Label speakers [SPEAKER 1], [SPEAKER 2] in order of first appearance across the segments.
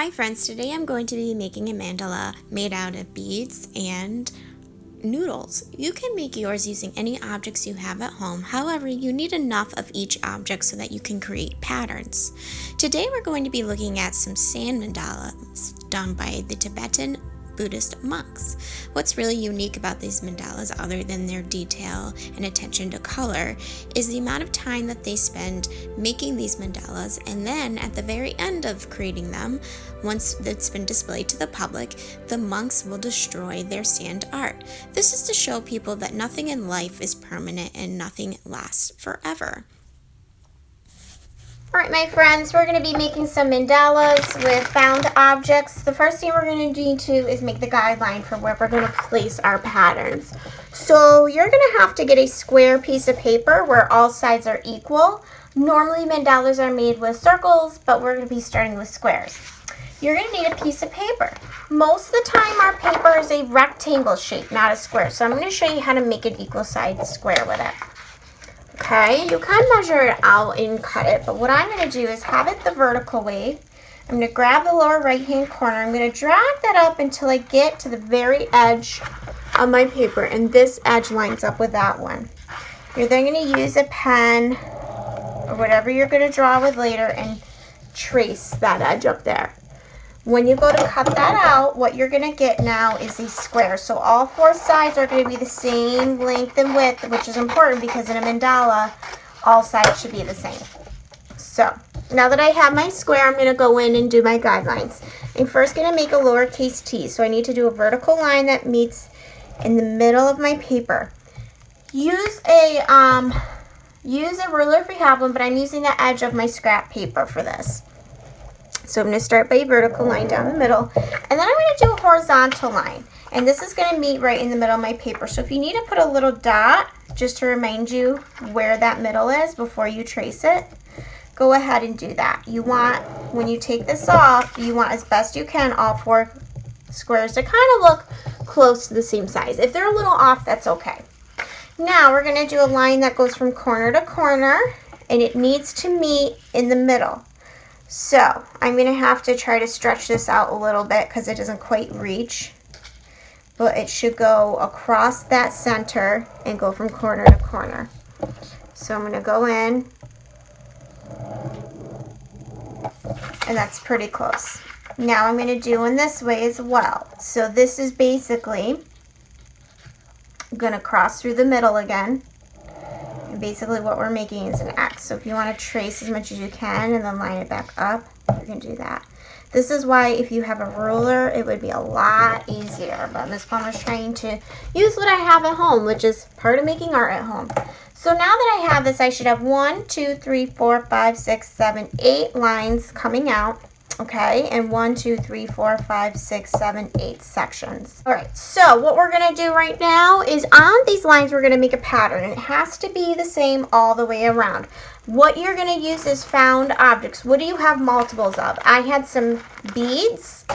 [SPEAKER 1] Hi friends, today I'm going to be making a mandala made out of beads and noodles. You can make yours using any objects you have at home. However, you need enough of each object so that you can create patterns. Today we're going to be looking at some sand mandalas done by the Tibetan Buddhist monks. What's really unique about these mandalas, other than their detail and attention to color, is the amount of time that they spend making these mandalas, and then at the very end of creating them, once it's been displayed to the public, the monks will destroy their sand art. This is to show people that nothing in life is permanent and nothing lasts forever.
[SPEAKER 2] Alright my friends, we're going to be making some mandalas with found objects. The first thing we're going to need to is make the guideline for where we're going to place our patterns. So you're going to have to get a square piece of paper where all sides are equal. Normally mandalas are made with circles, but we're going to be starting with squares. You're going to need a piece of paper. Most of the time our paper is a rectangle shape, not a square. So I'm going to show you how to make an equal sided square with it. Okay, you can measure it out and cut it, but what I'm going to do is have it the vertical way. I'm going to grab the lower right hand corner. I'm going to drag that up until I get to the very edge of my paper, and this edge lines up with that one. You're then going to use a pen or whatever you're going to draw with later and trace that edge up there. When you go to cut that out, what you're going to get now is a square. So all four sides are going to be the same length and width, which is important because in a mandala, all sides should be the same. So now that I have my square, I'm going to go in and do my guidelines. I'm first going to make a lowercase t. So I need to do a vertical line that meets in the middle of my paper. Use a ruler if you have one, but I'm using the edge of my scrap paper for this. So I'm going to start by a vertical line down the middle, and then I'm going to do a horizontal line, and this is going to meet right in the middle of my paper. So if you need to put a little dot just to remind you where that middle is before you trace it, go ahead and do that. You want, when you take this off, you want as best you can all four squares to kind of look close to the same size. If they're a little off, that's okay. Now we're going to do a line that goes from corner to corner, and it needs to meet in the middle. So I'm going to have to try to stretch this out a little bit because it doesn't quite reach, but it should go across that center and go from corner to corner. So I'm going to go in, and that's pretty close. Now I'm going to do in this way as well. So this is basically going to cross through the middle again. And basically what we're making is an X. So if you want to trace as much as you can and then line it back up, you can do that. This is why if you have a ruler, it would be a lot easier. But Miss Palmer's trying to use what I have at home, which is part of making art at home. So now that I have this, I should have 1, 2, 3, 4, 5, 6, 7, 8 lines coming out. Okay, and 1, 2, 3, 4, 5, 6, 7, 8 sections. All right, so what we're going to do right now is on these lines, we're going to make a pattern. And it has to be the same all the way around. What you're going to use is found objects. What do you have multiples of? I had some beads.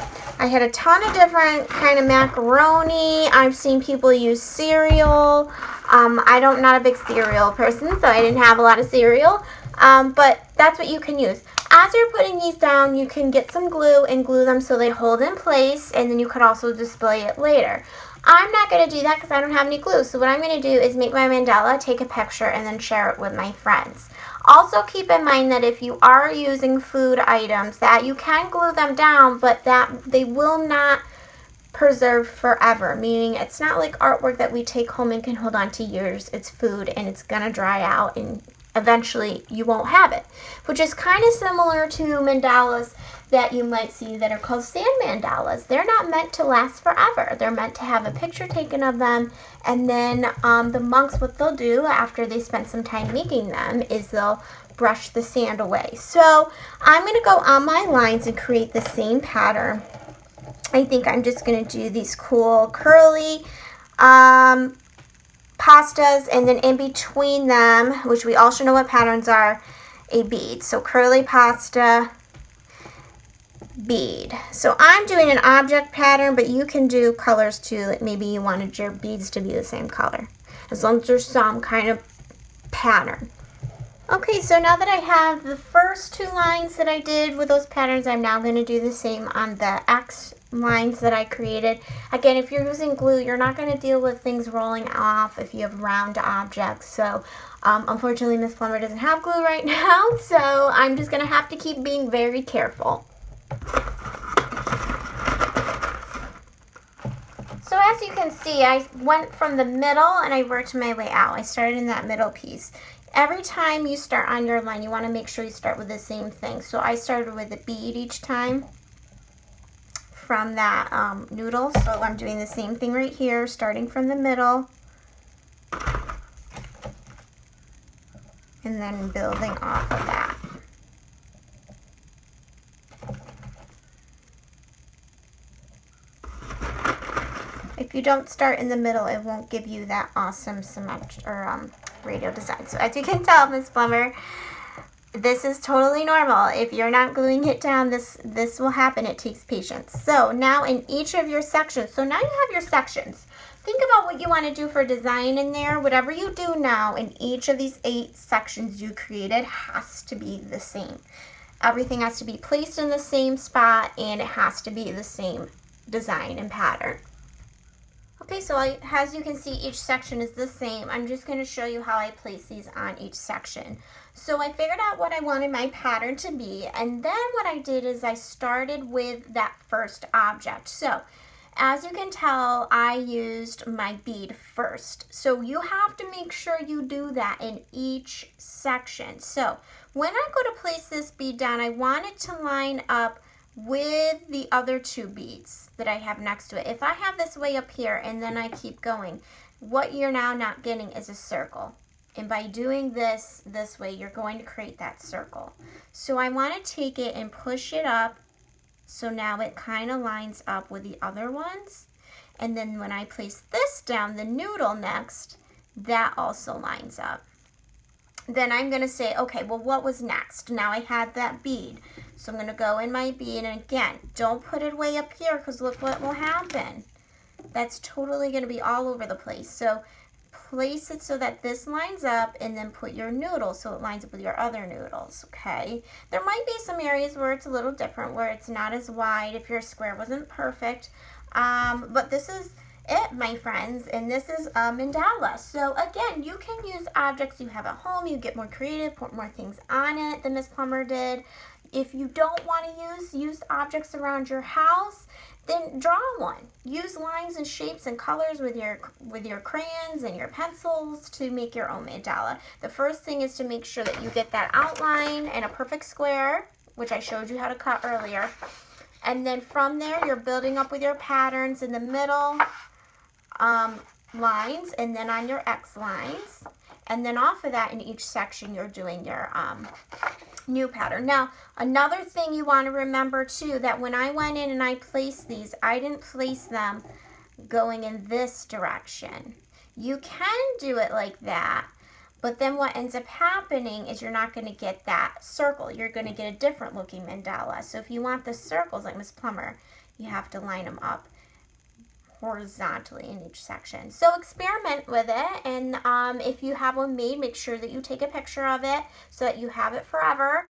[SPEAKER 2] I had a ton of different kind of macaroni. I've seen people use cereal. I'm not a big cereal person, so I didn't have a lot of cereal. But that's what you can use. As you're putting these down, you can get some glue and glue them so they hold in place, and then you could also display it later. I'm not going to do that because I don't have any glue. So what I'm going to do is make my mandala, take a picture, and then share it with my friends. Also keep in mind that if you are using food items, that you can glue them down, but that they will not preserve forever, meaning it's not like artwork that we take home and can hold on to years. It's food, and it's going to dry out, and eventually you won't have it, which is kind of similar to mandalas that you might see that are called sand mandalas. They're not meant to last forever. They're meant to have a picture taken of them, and then the monks, what they'll do after they spend some time making them is they'll brush the sand away. So I'm going to go on my lines and create the same pattern. I think I'm just going to do these cool curly pastas, and then in between them, which we all should know what patterns are, a bead. So curly pasta, bead. So I'm doing an object pattern, but you can do colors too. Like maybe you wanted your beads to be the same color, as long as there's some kind of pattern. Okay, so now that I have the first 2 lines that I did with those patterns, I'm now going to do the same on the X lines that I created. Again, if you're using glue, you're not going to deal with things rolling off if you have round objects. So unfortunately, Miss Plumber doesn't have glue right now, so I'm just going to have to keep being very careful. So as you can see, I went from the middle and I worked my way out. I started in that middle piece. Every time you start on your line, you want to make sure you start with the same thing. So I started with a bead each time from that noodle. So I'm doing the same thing right here, starting from the middle and then building off of that. If you don't start in the middle, it won't give you that awesome symmetric or radio design. So as you can tell, Miss Plumber, this is totally normal. If you're not gluing it down, this will happen. It takes patience. So now in each of your sections, so now you have your sections. Think about what you want to do for design in there. Whatever you do now in each of these 8 sections you created has to be the same. Everything has to be placed in the same spot and it has to be the same design and pattern. Okay, so as you can see, each section is the same. I'm just going to show you how I place these on each section. So I figured out what I wanted my pattern to be, and then what I did is I started with that first object. So as you can tell, I used my bead first. So you have to make sure you do that in each section. So when I go to place this bead down, I want it to line up with the other 2 beads that I have next to it. If I have this way up here and then I keep going, what you're now not getting is a circle. And by doing this way, you're going to create that circle. So I want to take it and push it up so now it kind of lines up with the other ones. And then when I place this down, the noodle next, that also lines up. Then I'm going to say, okay, well, what was next? Now I had that bead. So I'm going to go in my bead, and again, don't put it way up here because look what will happen. That's totally going to be all over the place. So place it so that this lines up, and then put your noodle so it lines up with your other noodles, okay? There might be some areas where it's a little different, where it's not as wide if your square wasn't perfect. But this is it, my friends, and this is a mandala. So again, you can use objects you have at home. You get more creative, put more things on it than Miss Plumber did. If you don't want to use objects around your house, then draw one. Use lines and shapes and colors with your crayons and your pencils to make your own mandala. The first thing is to make sure that you get that outline and a perfect square, which I showed you how to cut earlier. And then from there, you're building up with your patterns in the middle lines, and then on your X lines. And then off of that, in each section, you're doing your new pattern. Now, another thing you want to remember too, that when I went in and I placed these, I didn't place them going in this direction. You can do it like that, but then what ends up happening is you're not going to get that circle. You're going to get a different looking mandala. So if you want the circles like Miss Plumber, you have to line them up horizontally in each section. So experiment with it, and if you have one made, make sure that you take a picture of it so that you have it forever.